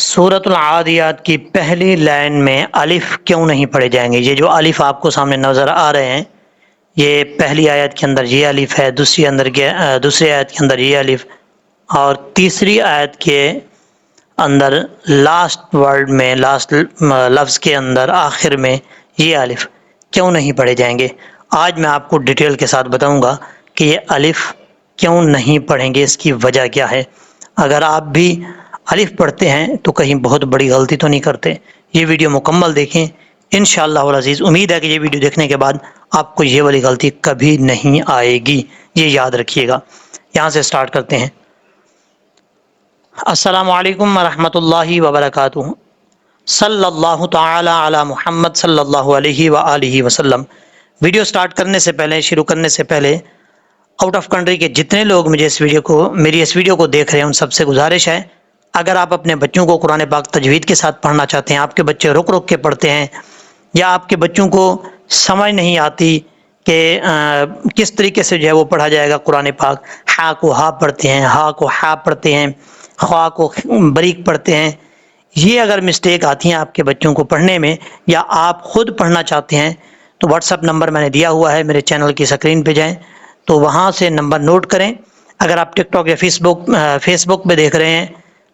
سورۃ العادیات کی پہلی لائن میں الف کیوں نہیں پڑھے جائیں گے؟ یہ جو الف آپ کو سامنے نظر آ رہے ہیں، یہ پہلی آیت کے اندر یہ الف ہے، دوسری آیت کے اندر یہ الف، اور تیسری آیت کے اندر لاسٹ ورڈ میں، لاسٹ لفظ کے اندر آخر میں یہ الف کیوں نہیں پڑھے جائیں گے؟ آج میں آپ کو ڈیٹیل کے ساتھ بتاؤں گا کہ یہ الف کیوں نہیں پڑھیں گے، اس کی وجہ کیا ہے۔ اگر آپ بھی الف پڑھتے ہیں تو کہیں بہت بڑی غلطی تو نہیں کرتے۔ یہ ویڈیو مکمل دیکھیں، انشاءاللہ العزیز امید ہے کہ یہ ویڈیو دیکھنے کے بعد آپ کو یہ والی غلطی کبھی نہیں آئے گی، یہ یاد رکھیے گا۔ یہاں سے سٹارٹ کرتے ہیں۔ السلام علیکم ورحمۃ اللہ وبرکاتہ۔ صلی اللہ تعالی علی محمد صلی اللہ علیہ وآلہ وسلم۔ ویڈیو سٹارٹ کرنے سے پہلے، شروع کرنے سے پہلے، آؤٹ آف کنٹری کے جتنے لوگ میری اس ویڈیو کو دیکھ رہے ہیں ان سب سے گزارش ہے، اگر آپ اپنے بچوں کو قرآن پاک تجوید کے ساتھ پڑھنا چاہتے ہیں، آپ کے بچے رک رک کے پڑھتے ہیں، یا آپ کے بچوں کو سمجھ نہیں آتی کہ کس طریقے سے جو ہے وہ پڑھا جائے گا قرآن پاک، ہا کو ہا پڑھتے ہیں، ہا کو ہا پڑھتے ہیں، خوا کو بریک پڑھتے ہیں، یہ اگر مسٹیک آتی ہیں آپ کے بچوں کو پڑھنے میں، یا آپ خود پڑھنا چاہتے ہیں، تو واٹس ایپ نمبر میں نے دیا ہوا ہے، میرے چینل کی اسکرین پہ جائیں تو وہاں سے نمبر نوٹ کریں۔ اگر آپ ٹک ٹاک یا فیس بک پہ دیکھ رہے ہیں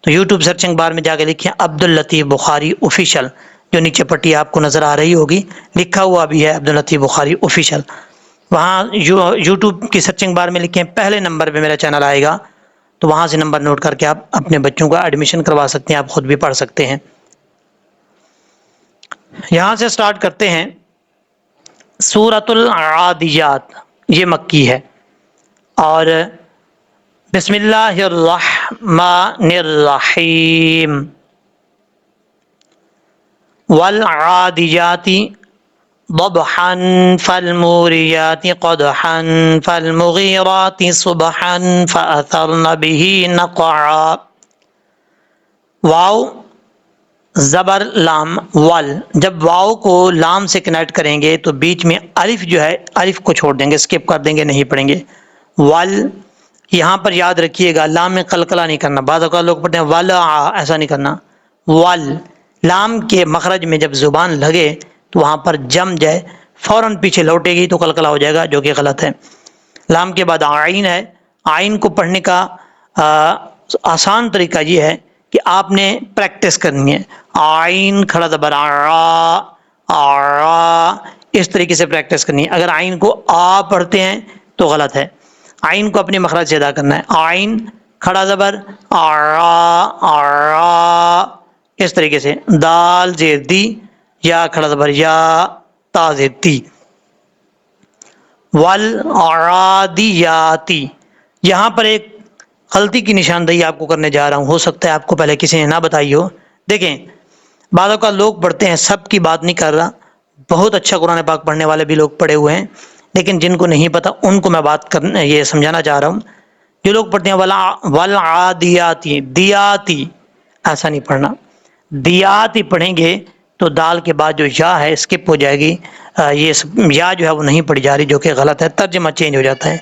تو یوٹیوب سرچنگ بار میں جا کے لکھیں عبداللطیف بخاری آفیشیل، جو نیچے پٹی آپ کو نظر آ رہی ہوگی، لکھا ہوا بھی ہے عبداللطیف بخاری آفیشیل۔ وہاں یوٹیوب کی سرچنگ بار میں لکھیں، پہلے نمبر پہ میرا چینل آئے گا، تو وہاں سے نمبر نوٹ کر کے آپ اپنے بچوں کا ایڈمیشن کروا سکتے ہیں، آپ خود بھی پڑھ سکتے ہیں۔ یہاں سے سٹارٹ کرتے ہیں۔ سورۃ العادیات یہ مکی ہے، اور بسم اللہ الرحمن الرحیم۔ والعادیات ضبحا فالموریات قدحا فالمغیرات صبحا فأثرن به نقعا۔ واو زبر لام ول، جب واو کو لام سے کنیکٹ کریں گے تو بیچ میں الف جو ہے، الف کو چھوڑ دیں گے، اسکپ کر دیں گے، نہیں پڑھیں گے۔ ول، یہاں پر یاد رکھیے گا لام میں قلقلہ نہیں کرنا، بعض اوقات لوگ پڑھتے ہیں ولا، ایسا نہیں کرنا۔ ول، لام کے مخرج میں جب زبان لگے تو وہاں پر جم جائے، فوراً پیچھے لوٹے گی تو قلقلہ ہو جائے گا، جو کہ غلط ہے۔ لام کے بعد عین ہے، عین کو پڑھنے کا آسان طریقہ یہ ہے کہ آپ نے پریکٹس کرنی ہے، عین کھڑا زبر آ، اس طریقے سے پریکٹس کرنی ہے۔ اگر عین کو آ پڑھتے ہیں تو غلط ہے، عین کو اپنے مخرج سے ادا کرنا ہے، عین کھڑا زبر اس طریقے سے، دال زیر دی، یا کھڑا زبر یا، تا زیر تی۔ والعادیاتی، یہاں پر ایک غلطی کی نشاندہی آپ کو کرنے جا رہا ہوں، ہو سکتا ہے آپ کو پہلے کسی نے نہ بتائی ہو۔ دیکھیں، بعض اوقات لوگ پڑھتے ہیں، سب کی بات نہیں کر رہا، بہت اچھا قرآن پاک پڑھنے والے بھی لوگ پڑھے ہوئے ہیں، لیکن جن کو نہیں پتا ان کو میں یہ سمجھانا چاہ رہا ہوں۔ جو لوگ پڑھتے ہیں والعادیاتی، دیاتی، ایسا نہیں پڑھنا، دیاتی پڑھیں گے تو دال کے بعد جو یا ہے اسکپ ہو جائے گی، یہ یا جو ہے وہ نہیں پڑھی جا رہی، جو کہ غلط ہے، ترجمہ چینج ہو جاتا ہے۔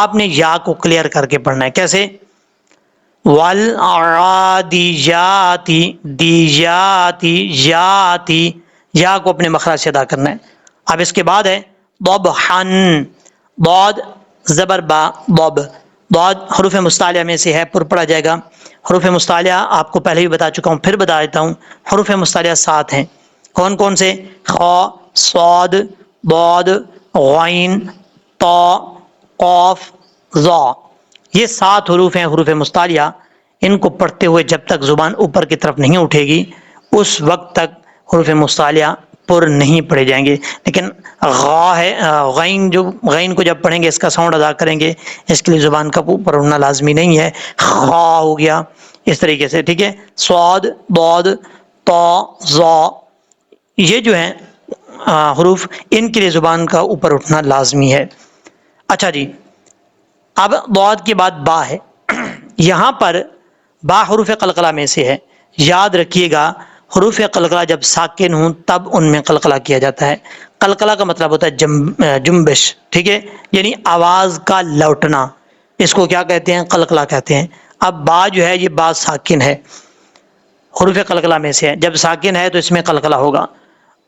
آپ نے یا کو کلیئر کر کے پڑھنا ہے، کیسے؟ والعادیاتی، دیاتی، یاتی، یا کو اپنے مخرج سے ادا کرنا ہے۔ اب اس کے بعد ہے ضبحن، ضاد زبر با، ضب، ضاد حروف مستعلیہ میں سے ہے، پر پڑھا جائے گا۔ حروف مستعلیہ آپ کو پہلے بھی بتا چکا ہوں، پھر بتا دیتا ہوں۔ حروف مستعلیہ 7 ہیں، کون کون سے؟ خا، صاد، ضاد، غین، طا، قاف، ظا، یہ 7 حروف ہیں حروف مستعلیہ۔ ان کو پڑھتے ہوئے جب تک زبان اوپر کی طرف نہیں اٹھے گی اس وقت تک حروف مستعلیہ پر نہیں پڑھے جائیں گے۔ لیکن غا ہے، غین کو جب پڑھیں گے اس کا ساؤنڈ ادا کریں گے، اس کے لیے زبان کا اوپر اٹھنا لازمی نہیں ہے۔ خا ہو گیا اس طریقے سے، ٹھیک ہے۔ صاد، ضاد، طا، ظا، یہ جو ہیں حروف، ان کے لیے زبان کا اوپر اٹھنا لازمی ہے۔ اچھا جی، اب ضاد کے بعد با ہے، یہاں پر با حروف قلقلہ میں سے ہے، یاد رکھیے گا حروف قلقلہ جب ساکن ہوں تب ان میں قلقلہ کیا جاتا ہے۔ قلقلہ کا مطلب ہوتا ہے جنبش، ٹھیک ہے، یعنی آواز کا لوٹنا، اس کو کیا کہتے ہیں؟ قلقلہ کہتے ہیں۔ اب با جو ہے یہ با ساکن ہے، حروف قلقلہ میں سے ہے، جب ساکن ہے تو اس میں قلقلہ ہوگا۔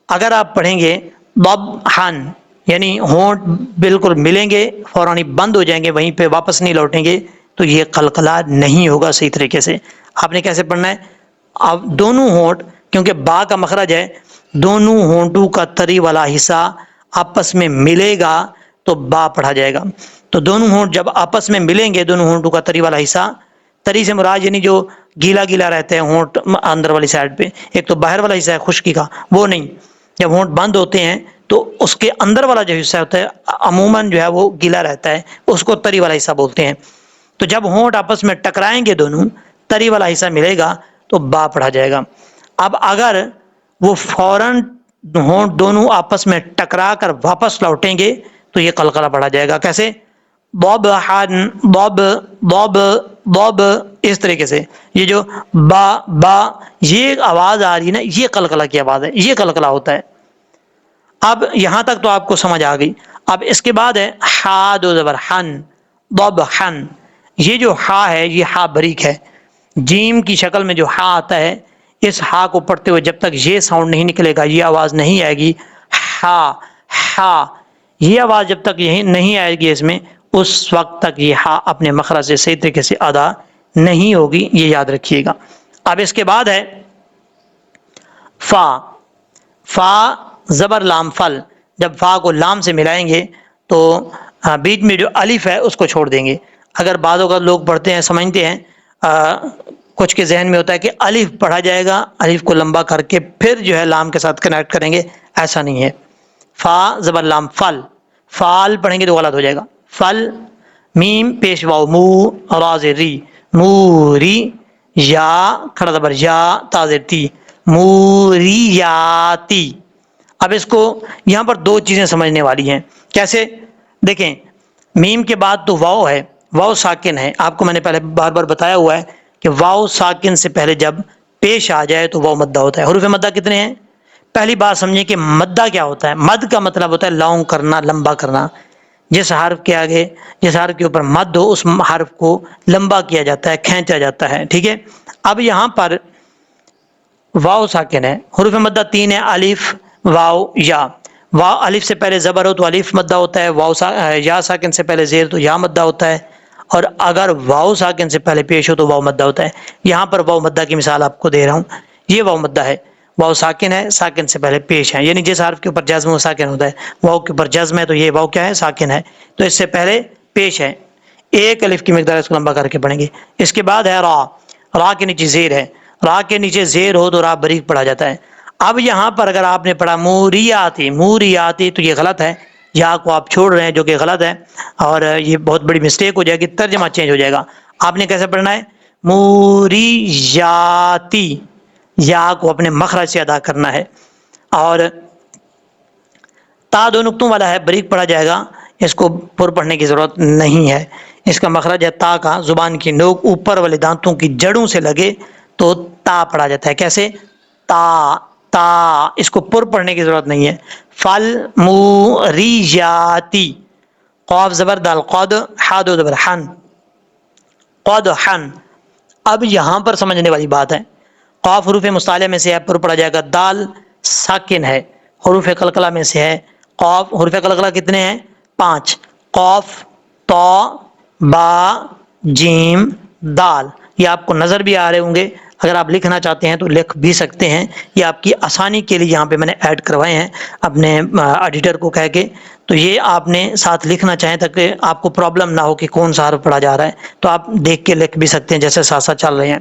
اگر آپ پڑھیں گے ضبحن یعنی ہونٹ بالکل ملیں گے فوراً بند ہو جائیں گے، وہیں پہ واپس نہیں لوٹیں گے، تو یہ قلقلہ نہیں ہوگا صحیح طریقے سے۔ آپ نے کیسے پڑھنا ہے؟ اب دونوں ہونٹ، کیونکہ با کا مخرج ہے، دونوں ہونٹوں کا تری والا حصہ آپس میں ملے گا تو با پڑھا جائے گا۔ تو دونوں ہونٹ جب آپس میں ملیں گے، دونوں ہونٹوں کا تری والا حصہ، تری سے مراد یعنی جو گیلا گیلا رہتا ہے ہونٹ اندر والی سائڈ پہ، ایک تو باہر والا حصہ ہے خشکی کا، وہ نہیں، جب ہونٹ بند ہوتے ہیں تو اس کے اندر والا جو حصہ ہوتا ہے عموماً جو ہے وہ گیلا رہتا ہے، اس کو تری والا حصہ بولتے ہیں۔ تو جب ہونٹ آپس میں ٹکرائیں گے دونوں، تری والا حصہ ملے گا تو با پڑھا جائے گا۔ اب اگر وہ فوراً ہونٹ دونوں آپس میں ٹکرا کر واپس لوٹیں گے تو یہ قلقلہ پڑھا جائے گا۔ کیسے؟ بوب حن بوب بوب بوب، اس طریقے سے یہ جو با با یہ آواز آ رہی ہے نا، یہ قلقلہ کی آواز ہے، یہ قلقلہ ہوتا ہے۔ اب یہاں تک تو آپ کو سمجھ آ گئی۔ اب اس کے بعد ہے ہا دو زبر ہن بوب ہن، یہ جو ہا ہے یہ ہا بریک ہے، جیم کی شکل میں جو ہا آتا ہے، اس ہا کو پڑھتے ہوئے جب تک یہ ساؤنڈ نہیں نکلے گا، یہ آواز نہیں آئے گی، ہا ہا، یہ آواز جب تک یہی نہیں آئے گی اس میں، اس وقت تک یہ ہا اپنے مخرج سے صحیح طریقے سے ادا نہیں ہوگی، یہ یاد رکھیے گا۔ اب اس کے بعد ہے فا، فا زبر لام فل، جب فا کو لام سے ملائیں گے تو بیچ میں جو الف ہے اس کو چھوڑ دیں گے۔ اگر بعض اوقات لوگ پڑھتے ہیں سمجھتے ہیں کچھ کے ذہن میں ہوتا ہے کہ الف پڑھا جائے گا، الف کو لمبا کر کے پھر جو ہے لام کے ساتھ کنیکٹ کریں گے، ایسا نہیں ہے۔ فا زبر لام فل، فال پڑھیں گے تو غلط ہو جائے گا، فل میم پیش واو مو راز ری موری، یا کھڑا زبر یا تازر تی موریاتی۔ اب اس کو یہاں پر دو چیزیں سمجھنے والی ہیں۔ کیسے؟ دیکھیں، میم کے بعد تو واو ہے، واو ساکن ہے، آپ کو میں نے پہلے بار بار بتایا ہوا ہے کہ واو ساکن سے پہلے جب پیش آ جائے تو واو مدہ ہوتا ہے۔ حروف مدہ کتنے ہیں؟ پہلی بات سمجھیں کہ مدہ کیا ہوتا ہے۔ مد کا مطلب ہوتا ہے لانگ کرنا، لمبا کرنا۔ جس حرف کے آگے، جس حرف کے اوپر مد ہو، اس حرف کو لمبا کیا جاتا ہے، کھینچا جاتا ہے، ٹھیک ہے۔ اب یہاں پر واو ساکن ہے، حروف مدہ تین ہے، الف واو یا۔ واو الف سے پہلے زبر ہو تو الف مدہ ہوتا ہے، واو یا ساکن سے پہلے زیر تو یا مدہ ہوتا ہے، اور اگر واو ساکن سے پہلے پیش ہو تو واو مدہ ہوتا ہے۔ یہاں پر واو مدہ کی مثال آپ کو دے رہا ہوں، یہ واو مدہ ہے، واو ساکن ہے، ساکن سے پہلے پیش ہے، یعنی جس حرف کے اوپر جزم وہ ساکن ہوتا ہے، واو کے اوپر جزم ہے تو یہ واو کیا ہے؟ ساکن ہے، تو اس سے پہلے پیش ہے، ایک الف کی مقدار اس کو لمبا کر کے پڑھیں گے۔ اس کے بعد ہے را، را کے نیچے زیر ہے، را کے نیچے زیر ہو تو را بریک پڑھا جاتا ہے۔ اب یہاں پر اگر آپ نے پڑھا موریاتی موریاتی تو یہ غلط ہے، یا کو آپ چھوڑ رہے ہیں جو کہ غلط ہے، اور یہ بہت بڑی مسٹیک ہو جائے گی، ترجمہ چینج ہو جائے گا۔ آپ نے کیسے پڑھنا ہے؟ موریاتی، یا کو اپنے مخرج سے ادا کرنا ہے، اور تا دو نقطوں والا ہے، بریک پڑھا جائے گا، اس کو پر پڑھنے کی ضرورت نہیں ہے۔ اس کا مخرج ہے تا کا، زبان کی نوک اوپر والے دانتوں کی جڑوں سے لگے تو تا پڑھا جاتا ہے۔ کیسے؟ تا تا، اس کو پر پڑھنے کی ضرورت نہیں ہے۔ فل موریاتی، قاف زبر دال قد، ہا دو زبر حن قد حن۔ اب یہاں پر سمجھنے والی بات ہے، قاف حروف مستعلیہ میں سے ہے، پر پڑھا جائے گا، دال ساکن ہے، حروف قلقلہ میں سے ہے، قاف حروف قلقلہ کتنے ہیں؟ 5، قاف تا با جیم دال، یہ آپ کو نظر بھی آ رہے ہوں گے، اگر آپ لکھنا چاہتے ہیں تو لکھ بھی سکتے ہیں، یہ آپ کی آسانی کے لیے یہاں پہ میں نے ایڈ کروائے ہیں اپنے ایڈیٹر کو کہہ کے، تو یہ آپ نے ساتھ لکھنا چاہیں تاکہ آپ کو پرابلم نہ ہو کہ کون سا حرف پڑھا جا رہا ہے، تو آپ دیکھ کے لکھ بھی سکتے ہیں جیسے ساتھ ساتھ چل رہے ہیں۔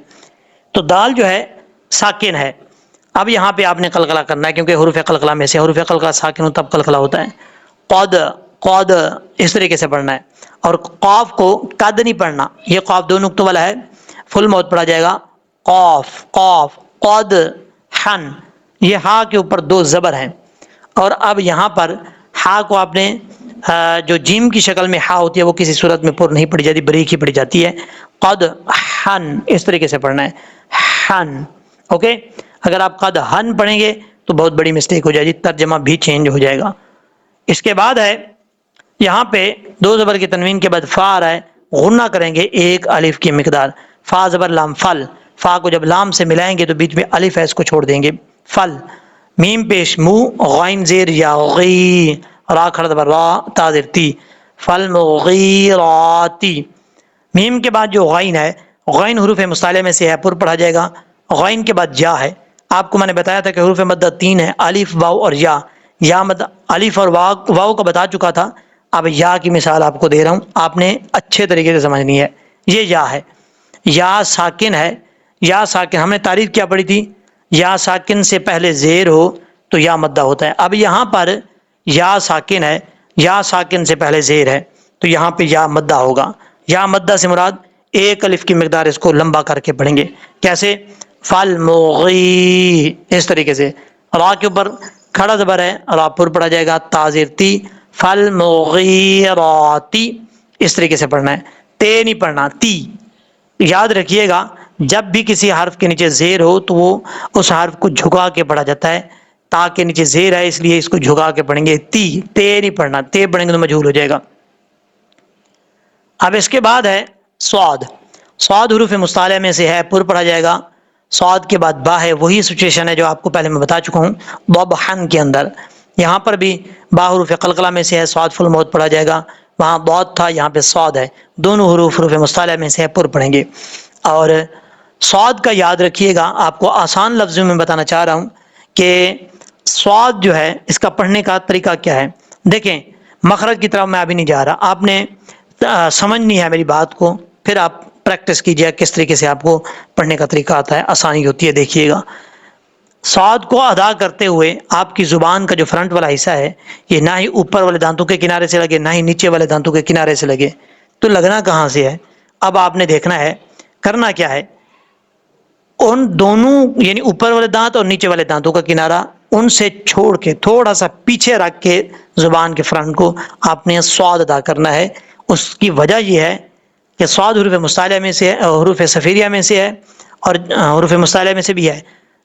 تو دال جو ہے ساکن ہے، اب یہاں پہ آپ نے قلقلہ کرنا ہے، کیونکہ حروف قلقلہ میں سے حروف قلقلہ ساکن ہو تب قلقلہ ہوتا ہے۔ قد قد، اس طریقے سے پڑھنا ہے، اور قاف کو قد نہیں پڑھنا، یہ قاف دو نقطوں والا ہے، فل ماؤتھ پڑھا جائے گا، قاف قاف قد حن، یہ ہا کے اوپر دو زبر ہیں، اور اب یہاں پر ہا کو آپ نے جو جیم کی شکل میں ہا ہوتی ہے وہ کسی صورت میں پر نہیں پڑھی جاتی، بریک ہی پڑھی جاتی ہے، قد حن، اس طریقے سے پڑھنا ہے، حن، اوکے۔ اگر آپ قد حن پڑھیں گے تو بہت بڑی مسٹیک ہو جائے گی، ترجمہ بھی چینج ہو جائے گا۔ اس کے بعد ہے یہاں پہ دو زبر کی تنوین کے بعد فا آ رہا ہے، غنہ کریں گے ایک الف کی مقدار، فا زبر لام فل، فا کو جب لام سے ملائیں گے تو بیچ میں الف ہے، اس کو چھوڑ دیں گے. فل میم پیش مو، غین زیر یا غی، را کھڑا زبر را، تا زیر تی، فالمغیراتی. میم کے بعد جو غین ہے، غین حروف مصالحہ میں سے ہے، پر پڑھا جائے گا. غین کے بعد جا ہے. آپ کو میں نے بتایا تھا کہ حروف مدہ 3 ہے، الف واو اور یا. یا مد الف اور واو کا بتا چکا تھا، اب یا کی مثال آپ کو دے رہا ہوں، آپ نے اچھے طریقے سے سمجھنی ہے. یہ یا ہے، یا ساکن ہے. یا ساکن ہم نے تعریف کیا پڑھی تھی، یا ساکن سے پہلے زیر ہو تو یا مدہ ہوتا ہے. اب یہاں پر یا ساکن ہے، یا ساکن سے پہلے زیر ہے تو یہاں پہ یا مدہ ہوگا. یا مدہ سے مراد ایک الف کی مقدار، اس کو لمبا کر کے پڑھیں گے. کیسے؟ فالمغی، اس طریقے سے. را کے اوپر کھڑا زبر ہے، را پر پڑھا جائے گا، تا زیر تی، فالمغیراتی. اس طریقے سے پڑھنا ہے، تے نہیں پڑھنا، تی. یاد رکھیے گا جب بھی کسی حرف کے نیچے زیر ہو تو وہ اس حرف کو جھکا کے پڑھا جاتا ہے. تا کے نیچے زیر ہے اس لیے اس کو جھکا کے پڑھیں گے. تی، تے نہیں پڑھنا، تے پڑھیں گے تو مجہول ہو جائے گا. اب اس کے بعد ہے صاد. صاد حروف مصالحہ میں سے ہے، پر پڑھا جائے گا. صاد کے بعد با ہے، وہی سچویشن ہے جو آپ کو پہلے میں بتا چکا ہوں ضبحن کے اندر. یہاں پر بھی با حروف قلقلہ میں سے ہے، صاد فل موت پڑھا جائے گا. وہاں ضاد تھا، یہاں پہ صاد ہے. دونوں حروف مصالحہ میں سے ہے، پر پڑھیں گے. اور صاد کا یاد رکھیے گا، آپ کو آسان لفظوں میں بتانا چاہ رہا ہوں کہ صاد جو ہے اس کا پڑھنے کا طریقہ کیا ہے. دیکھیں مخرج کی طرف میں ابھی نہیں جا رہا، آپ نے سمجھنی ہے میری بات کو، پھر آپ پریکٹس کیجیے کس طریقے سے آپ کو پڑھنے کا طریقہ آتا ہے، آسانی ہوتی ہے. دیکھیے گا صاد کو ادا کرتے ہوئے آپ کی زبان کا جو فرنٹ والا حصہ ہے یہ نہ ہی اوپر والے دانتوں کے کنارے سے لگے، نہ ہی نیچے والے دانتوں کے کنارے سے لگے. تو لگنا کہاں سے ہے؟ اب آپ نے دیکھنا ہے، کرنا کیا ہے، ان دونوں یعنی اوپر والے دانت اور نیچے والے دانتوں کا کنارہ ان سے چھوڑ کے تھوڑا سا پیچھے رکھ کے زبان کے فرنٹ کو آپ نے صاد ادا کرنا ہے. اس کی وجہ یہ ہے کہ صاد حروف مصالحہ میں سے ہے، حروف صفیریہ میں سے ہے، اور حروف مصالحہ میں سے بھی ہے.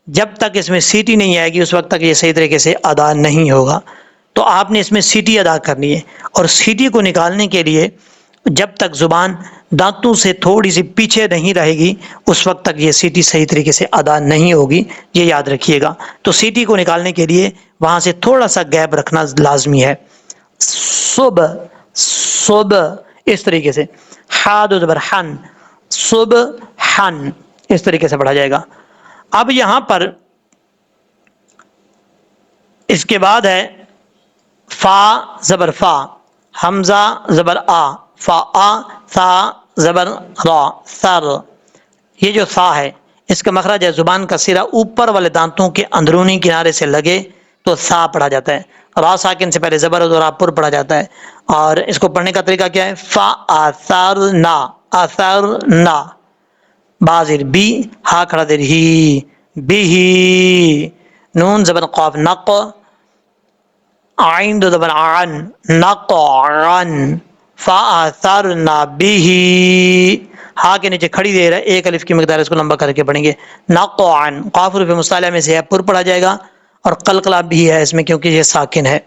جب تک اس میں سیٹی نہیں آئے گی اس وقت تک یہ صحیح طریقے سے ادا نہیں ہوگا. تو آپ نے اس میں سیٹی ادا کرنی ہے، اور سیٹی کو نکالنے کے لیے جب تک زبان دانتوں سے تھوڑی سی پیچھے نہیں رہے گی اس وقت تک یہ سیٹی صحیح طریقے سے ادا نہیں ہوگی. یہ یاد رکھیے گا. تو سیٹی کو نکالنے کے لیے وہاں سے تھوڑا سا گیپ رکھنا لازمی ہے. صبح، صبح، اس طریقے سے. حاد و زبر حن، صبح حن، اس طریقے سے پڑھا جائے گا. اب یہاں پر اس کے بعد ہے فا زبر فا، حمزہ زبر آ، فا آ، ثا زبر را، سر. یہ جو ثا ہے اس کا مخرج ہے زبان کا سرا اوپر والے دانتوں کے اندرونی کنارے سے لگے تو ثا پڑھا جاتا ہے. را ساکن سے پہلے زبر اور را پر پڑھا جاتا ہے. اور اس کو پڑھنے کا طریقہ کیا ہے؟ فا اثرنا، اثرنا. بازر بی، ہا کھڑا دیر ہی، بھی. نون زبر قاف نق، عین دو زبر عن، نقعن. فاثرنا به، ہا کے نیچے کھڑی دیر ہے، ایک الف کی مقدار اس کو لمبا کر کے پڑھیں گے. نقعن، قاف حروف مصالحہ میں سے ہے، پر پڑھا جائے گا. اور قلقلہ بھی ہے اس میں کیونکہ یہ ساکن ہے.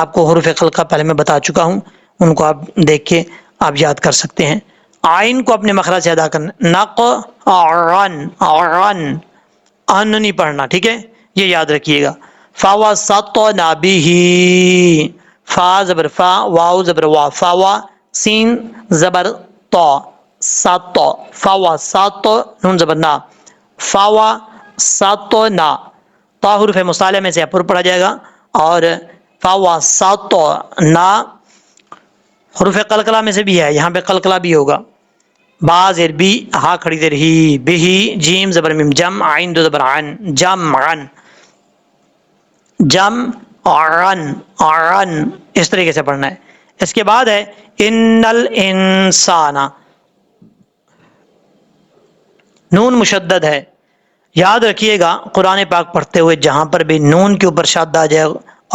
آپ کو حروف قلقلہ پہلے میں بتا چکا ہوں، ان کو آپ دیکھ کے آپ یاد کر سکتے ہیں. آئین کو اپنے مخرج سے ادا کرنا، نقعن، عن، ان نہیں پڑھنا، ٹھیک ہے، یہ یاد رکھیے گا. فوسطنا به، فا زبر فا، واو زبر وا، فاوا، سین زبر تو، سات، فوسط، نون زبر نا، فاوا سطنا. تا حروف مصالحہ میں سے پر پڑھا جائے گا. اور فوسطنا حروف قلقلہ میں سے بھی ہے، یہاں پہ قلقلہ بھی ہوگا. با زیر بی، ہا کھڑی دیر ہی، بھی. جیم زبر میم جم، عین دو زبر عن، جم عن، جم عن، عن، اس طریقے سے پڑھنا ہے. اس کے بعد ہے ان الانسان، نون مشدد ہے. یاد رکھیے گا قرآن پاک پڑھتے ہوئے جہاں پر بھی نون کے اوپر شد آ جائے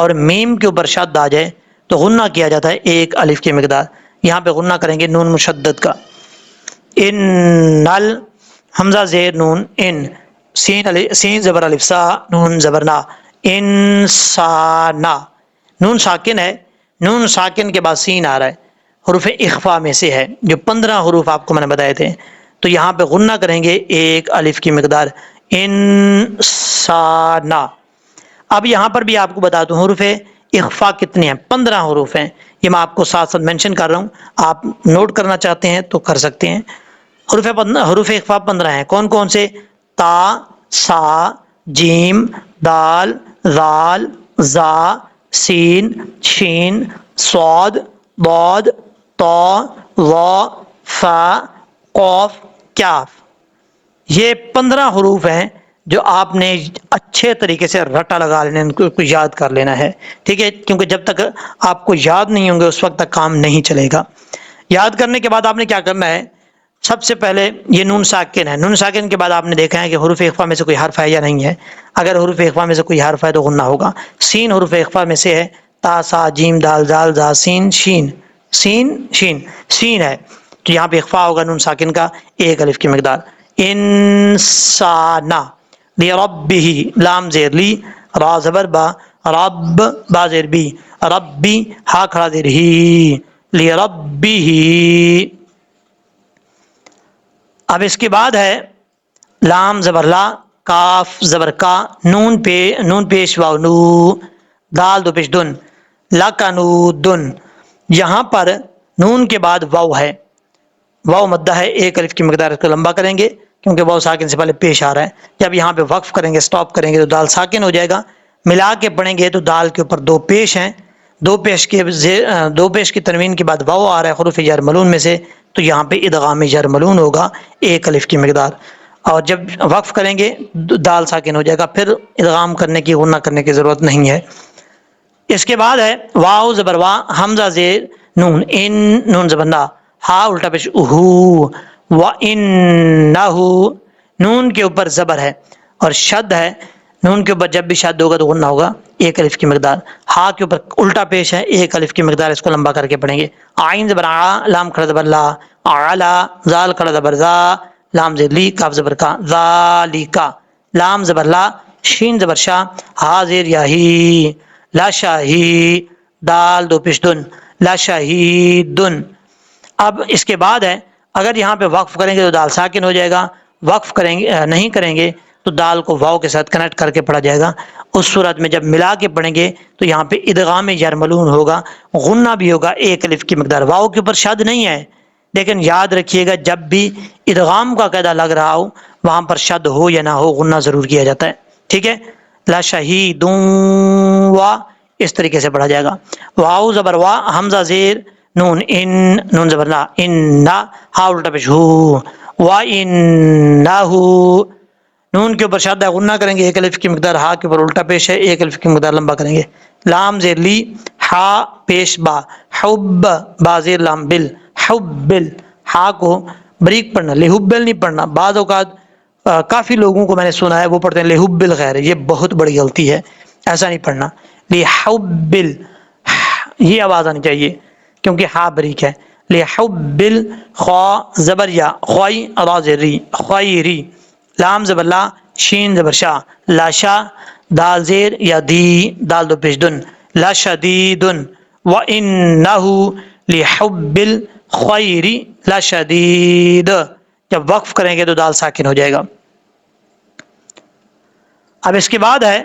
اور میم کے اوپر شد آ جائے تو غنہ کیا جاتا ہے ایک الف کی مقدار. یہاں پہ غنہ کریں گے نون مشدد کا. ان ال، حمزہ زیر نون ان، سین زبر الف سا، نون زبر نا، انسانا. نون ساکن ہے، نون ساکن کے بعد سین آ رہا ہے، حروف اخفا میں سے ہے جو 15 حروف آپ کو میں نے بتائے تھے. تو یہاں پہ غنہ کریں گے ایک الف کی مقدار، انسانا۔ اب یہاں پر بھی آپ کو بتا دوں حروف اخفا کتنے ہیں، 15 حروف ہیں، یہ میں آپ کو ساتھ ساتھ مینشن کر رہا ہوں، آپ نوٹ کرنا چاہتے ہیں تو کر سکتے ہیں۔ حروف اخفا 15 ہیں، کون کون سے؟ تا، سا، جیم، دال، ذال، زا، سین، شین، صاد، ضاد، طا، ظا، فا، قاف، کاف۔ یہ 15 حروف ہیں جو آپ نے اچھے طریقے سے رٹا لگا لینا، ان کو یاد کر لینا ہے، ٹھیک ہے؟ کیونکہ جب تک آپ کو یاد نہیں ہوں گے اس وقت تک کام نہیں چلے گا۔ یاد کرنے کے بعد آپ نے کیا کرنا ہے؟ سب سے پہلے یہ نون ساکن ہے، نون ساکن کے بعد آپ نے دیکھا ہے کہ حروف اخفا میں سے کوئی حرف ہے یا نہیں ہے، اگر حروف اخفا میں سے کوئی حرف ہے تو غنہ ہوگا۔ سین حروف اخفا میں سے ہے، تا، سا، جیم، دال، زال، زا، سین، شین، سین، شین، سین ہے تو یہاں پہ اخفا ہوگا نون ساکن کا ایک الف کی مقدار۔ انسانا، لربہ، لام زیر لی، را زبر با، رب، با زیر بی، ربی، ہا کھڑا زیر ہی، لربہ۔ اب اس کے بعد ہے لام زبر لا، کاف زبر کا، نون پیش واو نو، دال دو پیش دن، لکنو دن۔ یہاں پر نون کے بعد واو ہے، واو مدہ ہے، ایک الف کی مقدار اس کو لمبا کریں گے کیونکہ واو ساکن سے پہلے پیش آ رہا ہے۔ جب یہاں پہ وقف کریں گے، سٹاپ کریں گے تو دال ساکن ہو جائے گا، ملا کے پڑھیں گے تو دال کے اوپر دو پیش ہیں، دو پیش کی تنوین کے بعد واو آ رہا ہے حروف جر ملون میں سے، تو یہاں پہ ادغام جر ملون ہوگا ایک الف کی مقدار، اور جب وقف کریں گے دال ساکن ہو جائے گا، پھر ادغام کرنے کی، غنہ کرنے کی ضرورت نہیں ہے۔ اس کے بعد ہے واو زبر وا، حمزہ زیر نون، ان، نون زبر نا، ہا الٹا پیش ہو، وَإِنَّهُ، نون کے اوپر زبر ہے اور شد ہے، نون کے اوپر جب بھی شد ہوگا تو غنہ ہوگا ایک الف کی مقدار۔ ہا کے اوپر الٹا پیش ہے، ایک الف کی مقدار، اس کو لمبا کر کے پڑھیں گے۔ عین زبر آ، لام کھڑا زبر لا، اعلا، زال کھڑا زبر زا، لام زیر لی، کاف زبر کا، ذالکا، لام زبر لا، شین زبر شا، ہا زیر یا ہی، لا شاہی، دال دو پیش دن، لا شاہیدن۔ اب اس کے بعد ہے اگر یہاں پہ وقف کریں گے تو دال ساکن ہو جائے گا، وقف کریں گے نہیں کریں گے تو دال کو واو کے ساتھ کنیکٹ کر کے پڑھا جائے گا۔ اس صورت میں جب ملا کے پڑھیں گے تو یہاں پہ ادغام یرملون ہوگا، غنہ بھی ہوگا ایک الف کی مقدار۔ واو کے اوپر شد نہیں ہے، لیکن یاد رکھیے گا جب بھی ادغام کا قاعدہ لگ رہا ہو وہاں پر شد ہو یا نہ ہو غنہ ضرور کیا جاتا ہے، ٹھیک ہے؟ لا شہیدون وا، اس طریقے سے پڑھا جائے گا۔ واو زبر وا، حمزہ زیر نون، ان، نون زبر نا، ان، ہا الٹا پیش ہو، وَإِنَّهُ، نون کے اوپر شادہ غنہ کریں گے ایک الف کی مقدار، ہا کے اوپر الٹا پیش ہے ایک الف کی مقدار لمبا کریں گے۔ لام زیر لی، ہا پیش با، حب، با زیر لام بل، حبل، ہا کو بریک پڑھنا، لحبل نہیں پڑھنا۔ بعض اوقات کافی لوگوں کو میں نے سنا ہے وہ پڑھتے ہیں لحبل غیر، یہ بہت بڑی غلطی ہے، ایسا نہیں پڑھنا، لحبل، یہ آواز آنی چاہیے کیونکہ ہا بریک ہے۔ لحبل، خوا زبر یا، خوائی، را زیر ری، خوائی، لام زبر لا، شین زبر شا، لاشا، دال زیر یا دی، دال دو پیش دن، لا شدیدن، وَإِنَّهُ لِحُبِّ الْخَيْرِ لَشَدِيدٌ۔ جب وقف کریں گے تو دال ساکن ہو جائے گا۔ اب اس کے بعد ہے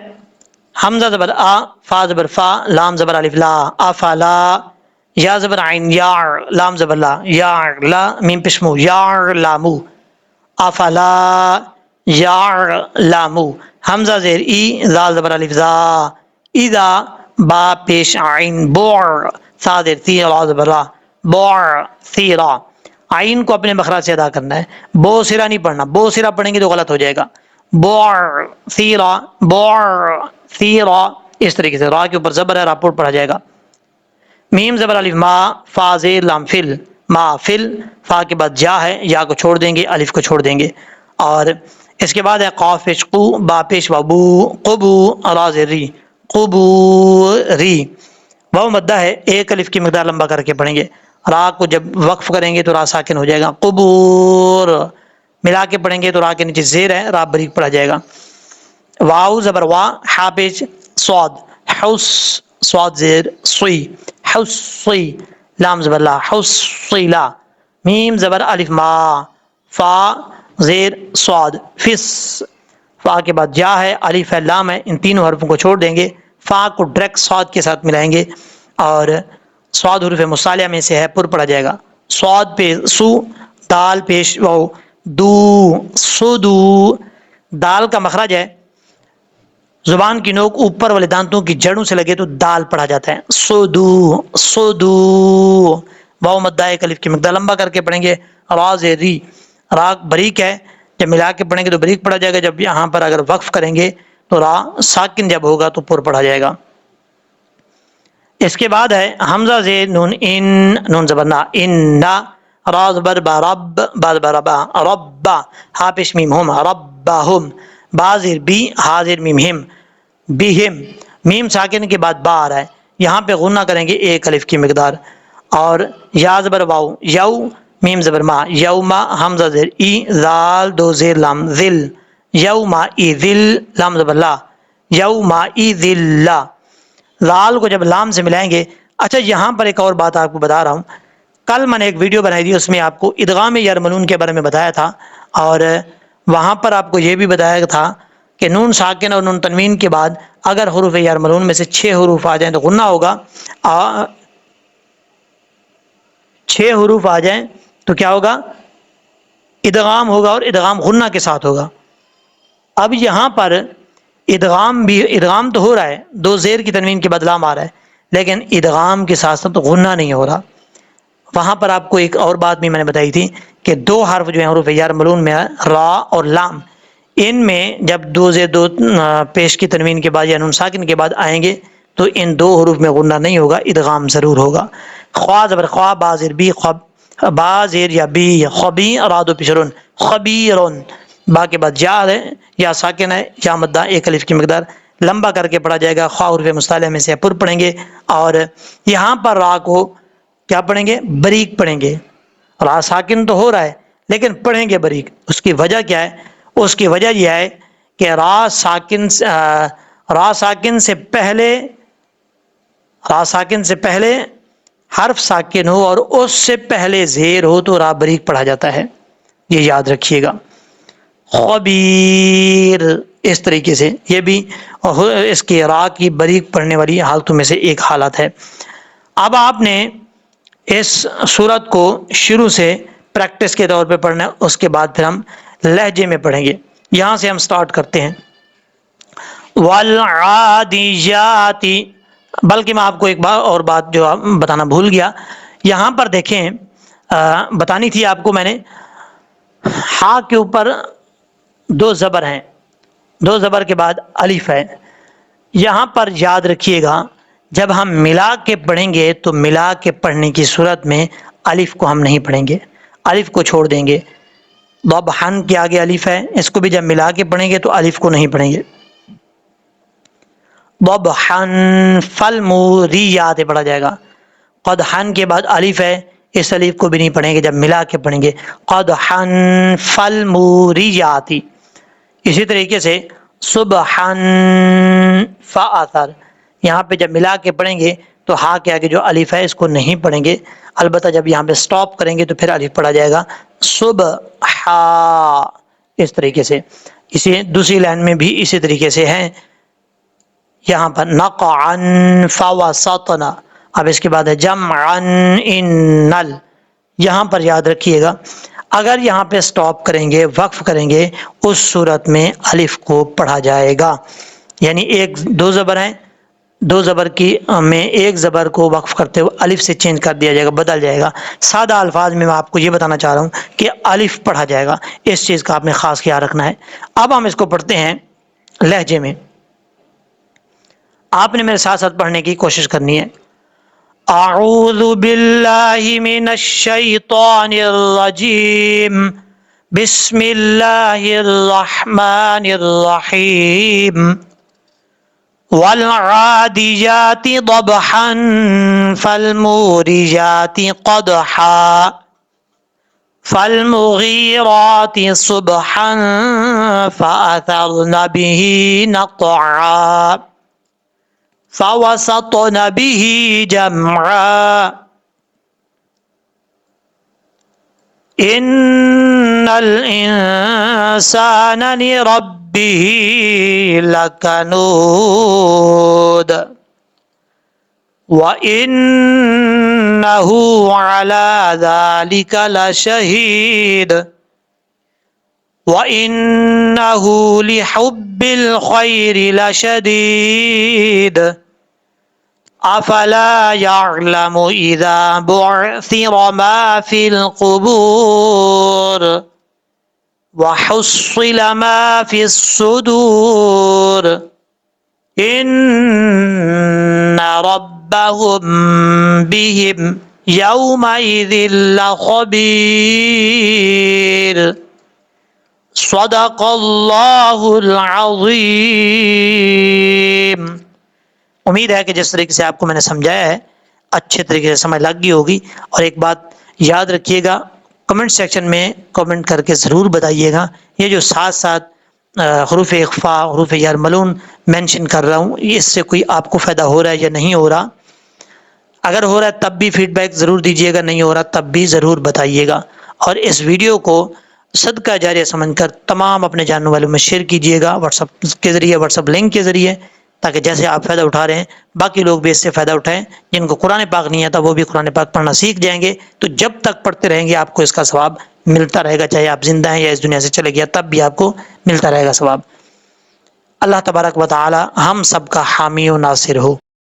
حمزہ زبر آ، فا زبر فا، لام زبر الف لا، افلا، یا زبر عین یا، لام زبر لا، یا لا، میم پشمو، یا لامو، افلا یعلمو، حمزہ زیر ای، زال زبر الف زا، اذا، با پیش عین بوع، سا زیر تی، را زبر را، بوع ثیرا۔ عین کو اپنے مخرج سے ادا کرنا ہے، بو سرا نہیں پڑھنا، بو سرا پڑھیں گے تو غلط ہو جائے گا۔ بوع ثیرا، بوع ثیرا، اس طریقے سے را کے اوپر زبر ہے، راپورٹ پڑھا جائے گا۔ میم زبر الف ما، فا زیر لام فل، ما فل، فا کے بعد جا ہے، یا کو چھوڑ دیں گے، الف کو چھوڑ دیں گے، اور اس کے بعد ہے قاف پیش قو، با پیش وبو، قبو، را زیر ری، قبوری، واو مدہ ہے ایک الف کی مقدار لمبا کر کے پڑھیں گے، را کو جب وقف کریں گے تو را ساکن ہو جائے گا، قبور، ملا کے پڑھیں گے تو را کے نیچے زیر ہے، را بریک پڑھا جائے گا۔ واو زبر وا، ہا پیش صاد، حس، صاد زیر صی، حصی، لام زبر لا، حصیلا، میم زبر الف ما، فا زیر صاد فس، فا کے بعد جا ہے، الف ہے، لام ہے، ان تینوں حرفوں کو چھوڑ دیں گے، فا کو ڈائریکٹ صاد کے ساتھ ملائیں گے اور صاد حروف مصالحہ میں سے ہے، پر پڑا جائے گا، صاد پہ سو، دال پیش واو، دو سدو، دال کا مخرج ہے زبان کی نوک اوپر والے دانتوں کی جڑوں سے لگے تو دال پڑھا جاتا ہے، سدو سدو، واو مدہ ایک الف کی مقدار لمبا کر کے پڑھیں گے، راز ری، را بریک ہے، جب ملا کے پڑھیں گے تو بریک پڑھا جائے گا، جب یہاں پر اگر وقف کریں گے تو را ساکن جب ہوگا تو پر پڑھا جائے گا۔ اس کے بعد ہے حمزہ زیر نون ان، نون زبر نا، ان، را زبر با، رب، با زبر با، رب، ہا پیش میم ہم، ربہم، با زیر بی، ہا زیر میم ہم، بہم، میم ساکن کے بعد با آ رہا ہے، یہاں پہ غنہ کریں گے ایک الف کی مقدار، اور یا زبر واو، یو، میم زبر ما، یوما، حمزہ زیر ای، زال دو زیر لام، ذل، یوما ای ذل، لام زبر لا، یوما ای ذل لا، لال کو جب لام سے ملائیں گے۔ اچھا یہاں پر ایک اور بات آپ کو بتا رہا ہوں، کل میں نے ایک ویڈیو بنائی تھی، اس میں آپ کو ادغام یرملون کے بارے میں بتایا تھا، اور وہاں پر آپ کو یہ بھی بتایا تھا کہ نون ساکن اور نون تنوین کے بعد اگر حروف یرملون میں سے 6 حروف آ جائیں تو غنہ ہوگا، 6 حروف آ جائیں تو کیا ہوگا، ادغام ہوگا، اور ادغام غنہ کے ساتھ ہوگا۔ اب یہاں پر ادغام بھی، ادغام تو ہو رہا ہے، دو زیر کی تنوین کے بعد لام آ رہا ہے، لیکن ادغام کے ساتھ ساتھ غنہ نہیں ہو رہا۔ وہاں پر آپ کو ایک اور بات بھی میں نے بتائی تھی کہ 2 حرف جو ہیں حروف یرملون میں را اور لام، ان میں جب دو زیر دو پیش کی تنوین کے بعد یا نون ساکن کے بعد آئیں گے تو ان 2 حروف میں غنہ نہیں ہوگا، ادغام ضرور ہوگا۔ خوا زبر خوا، با زیر بی، خب، با زیر یا بی، خبی، رادو پیشرون، خبیرون، با کے بعد یا ہے، یا ساکن ہے، یا مدہ ایک الف کی مقدار لمبا کر کے پڑھا جائے گا، خواہ حروف مصالحہ میں سے پر پڑھیں گے، اور یہاں پر را کو کیا پڑھیں گے، بریک پڑھیں گے، را ساکن تو ہو رہا ہے لیکن پڑھیں گے بریک۔ اس کی وجہ کیا ہے؟ اس کی وجہ یہ ہے کہ را ساکن سے پہلے، را ساکن سے پہلے حرف ساکن ہو اور اس سے پہلے زیر ہو تو را بریک پڑھا جاتا ہے، یہ یاد رکھیے گا۔ خبیر، اس طریقے سے یہ بھی اس کی را کی بریک پڑھنے والی حالتوں میں سے ایک حالت ہے۔ اب آپ نے اس صورت کو شروع سے پریکٹس کے طور پہ پڑھنا ہے، اس کے بعد پھر ہم لہجے میں پڑھیں گے۔ یہاں سے ہم سٹارٹ کرتے ہیں، والعادیات، بلکہ میں آپ کو ایک بار اور بات جو بتانا بھول گیا، یہاں پر دیکھیں، بتانی تھی آپ کو میں نے، ہا کے اوپر 2 زبر ہیں، 2 زبر کے بعد الف ہے، یہاں پر یاد رکھیے گا جب ہم ملا کے پڑھیں گے تو ملا کے پڑھنے کی صورت میں الف کو ہم نہیں پڑھیں گے، الف کو چھوڑ دیں گے، ضبحن کے آگے الف ہے، اس کو بھی جب ملا کے پڑھیں گے تو الف کو نہیں پڑھیں گے، ضبحن، فالموریات پڑھا جائے گا، قدحن کے بعد الف ہے، اس الف کو بھی نہیں پڑھیں گے، جب ملا کے پڑھیں گے قدحن فالموریات۔ اسی طریقے سے صبحن فاثر، یہاں پہ جب ملا کے پڑھیں گے تو ہا کے آگے جو الف ہے اس کو نہیں پڑھیں گے، البتہ جب یہاں پہ سٹاپ کریں گے تو پھر الف پڑھا جائے گا، صبح، اس طریقے سے۔ اسی دوسری لائن میں بھی اسی طریقے سے ہیں، یہاں پر نقعن فوسطنا، اب اس کے بعد ہے جمعن انل، یہاں پر یاد رکھیے گا اگر یہاں پہ سٹاپ کریں گے، وقف کریں گے، اس صورت میں الف کو پڑھا جائے گا، یعنی 2 زبر ہیں، 2 زبر کی میں ایک زبر کو وقف کرتے ہوئے الف سے چینج کر دیا جائے گا، بدل جائے گا۔ سادہ الفاظ میں آپ کو یہ بتانا چاہ رہا ہوں کہ الف پڑھا جائے گا، اس چیز کا آپ نے خاص خیال رکھنا ہے۔ اب ہم اس کو پڑھتے ہیں لہجے میں، آپ نے میرے ساتھ ساتھ پڑھنے کی کوشش کرنی ہے۔ اعوذ باللہ من الشیطان الرجیم، بسم اللہ الرحمن الرحیم، والعادیات ضبحا فالموریات قدحا فالمغیرات صبحا فأثرن به نقعا فوسطن به جمعا۔ إن الإنسان لربه لكنود وإنه على ذلك لشهيد وإنه لحب الخير لشديد أفلا يعلم إذا بعثر ما في القبور وحصل ما في الصدور إن ربهم بهم يومئذ لخبير صدق اللہ العظیم۔ امید ہے کہ جس طریقے سے آپ کو میں نے سمجھایا ہے اچھے طریقے سے سمجھ لگ گئی ہوگی۔ اور ایک بات یاد رکھیے گا، کمنٹ سیکشن میں کمنٹ کر کے ضرور بتائیے گا یہ جو ساتھ ساتھ حروف اخفاء حروف یرملون مینشن کر رہا ہوں اس سے کوئی آپ کو فائدہ ہو رہا ہے یا نہیں ہو رہا۔ اگر ہو رہا ہے تب بھی فیڈ بیک ضرور دیجیے گا، نہیں ہو رہا تب بھی ضرور بتائیے گا۔ اور اس ویڈیو کو صدقہ جاریہ سمجھ کر تمام اپنے جاننے والوں میں شیئر کیجیے گا، واٹس ایپ کے ذریعے، واٹس ایپ لنک کے ذریعے، تاکہ جیسے آپ فائدہ اٹھا رہے ہیں باقی لوگ بھی اس سے فائدہ اٹھائیں۔ جن کو قرآن پاک نہیں آتا وہ بھی قرآن پاک پڑھنا سیکھ جائیں گے، تو جب تک پڑھتے رہیں گے آپ کو اس کا ثواب ملتا رہے گا، چاہے آپ زندہ ہیں یا اس دنیا سے چلے گیا تب بھی آپ کو ملتا رہے گا ثواب۔ اللہ تبارک و تعالی ہم سب کا حامی و ناصر ہو۔